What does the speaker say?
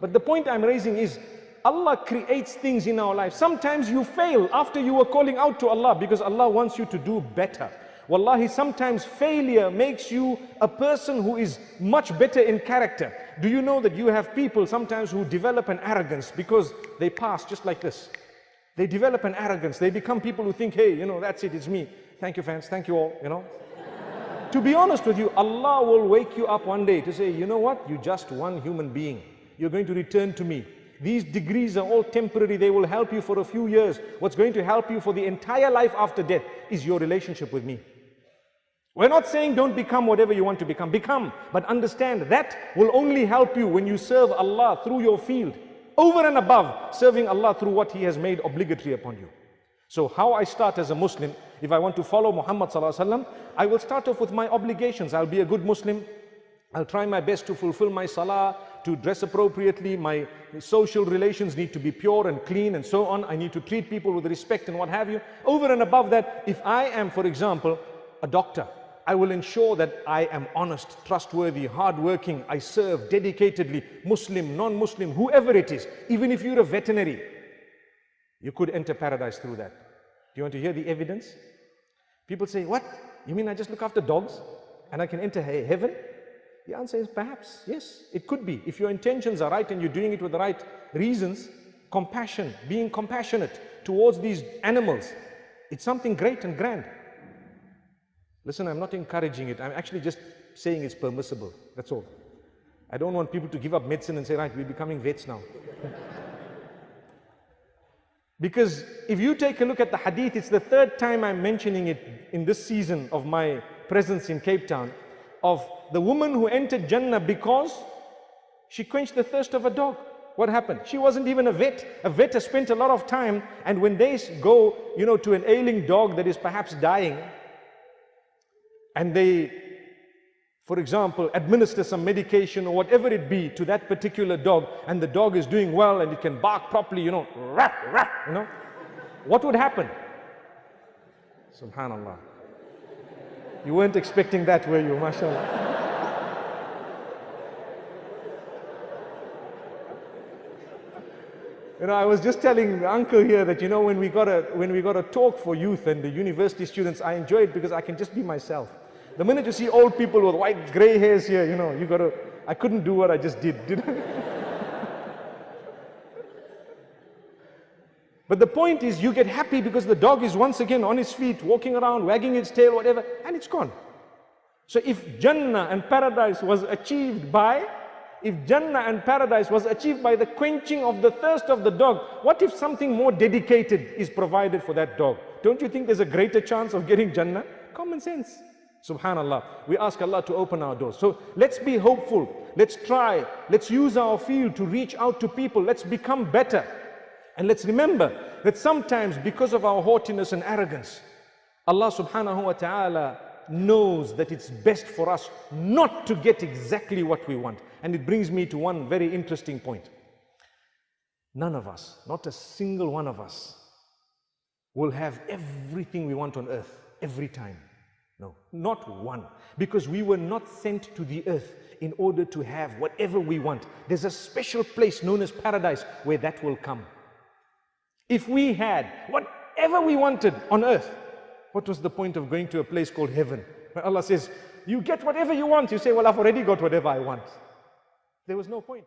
But the point I'm raising is, Allah creates things in our life. Sometimes you fail after you were calling out to Allah because Allah wants you to do better. Wallahi, sometimes failure makes you a person who is much better in character. Do you know that you have people sometimes who develop an arrogance because they pass just like this? They develop an arrogance. They become people who think, hey, that's it, it's me. Thank you, fans. Thank you all, To be honest with you, Allah will wake you up one day to say, you know what? You're just one human being. You're going to return to me. These degrees are all temporary. They will help you for a few years. What's going to help you for the entire life after death is your relationship with me. We're not saying don't become whatever you want to become. Become, but understand that will only help you when you serve Allah through your field, over and above serving Allah through what He has made obligatory upon you. So how I start as a Muslim, if I want to follow Muhammad Sallallahu Alaihi Wasallam, I will start off with my obligations. I'll be a good Muslim. I'll try my best to fulfill my salah, to dress appropriately. My social relations need to be pure and clean and so on. I need to treat people with respect and what have you. Over and above that, if I am, for example, a doctor, I will ensure that I am honest, trustworthy, hardworking. I serve dedicatedly, Muslim, non-Muslim, whoever it is. Even if you're a veterinary, you could enter paradise through that. Do you want to hear the evidence? People say, what? You mean I just look after dogs and I can enter heaven? The answer is perhaps, yes, it could be. If your intentions are right and you're doing it with the right reasons, compassion, being compassionate towards these animals, it's something great and grand. Listen, I'm not encouraging it. I'm actually just saying it's permissible. That's all. I don't want people to give up medicine and say, right, we're becoming vets now. Because if you take a look at the hadith, it's the third time I'm mentioning it in this season of my presence in Cape Town, of the woman who entered Jannah because she quenched the thirst of a dog. What happened? She wasn't even a vet. A vet has spent a lot of time, and when they go, to an ailing dog that is perhaps dying, and they, for example, administer some medication or whatever it be to that particular dog, and the dog is doing well and it can bark properly, rah, rah, what would happen? Subhanallah. You weren't expecting that, were you? MashaAllah. I was just telling the uncle here that, when we got a talk for youth and the university students, I enjoy it because I can just be myself. The minute you see old people with white gray hairs here, I couldn't do what I just did I? But the point is, you get happy because the dog is once again on his feet, walking around, wagging its tail, whatever, and it's gone. So if Jannah and paradise was achieved by the quenching of the thirst of the dog, what if something more dedicated is provided for that dog? Don't you think there's a greater chance of getting Jannah? Common sense. Subhanallah. We ask Allah to open our doors. So let's be hopeful. Let's try. Let's use our field to reach out to people. Let's become better. And let's remember that sometimes because of our haughtiness and arrogance, Allah subhanahu wa ta'ala knows that it's best for us not to get exactly what we want. And it brings me to one very interesting point. None of us, not a single one of us, will have everything we want on earth every time. No, not one. Because we were not sent to the earth in order to have whatever we want. There's a special place known as paradise where that will come. If we had whatever we wanted on earth, what was the point of going to a place called heaven? When Allah says, you get whatever you want, you say, well, I've already got whatever I want. There was no point.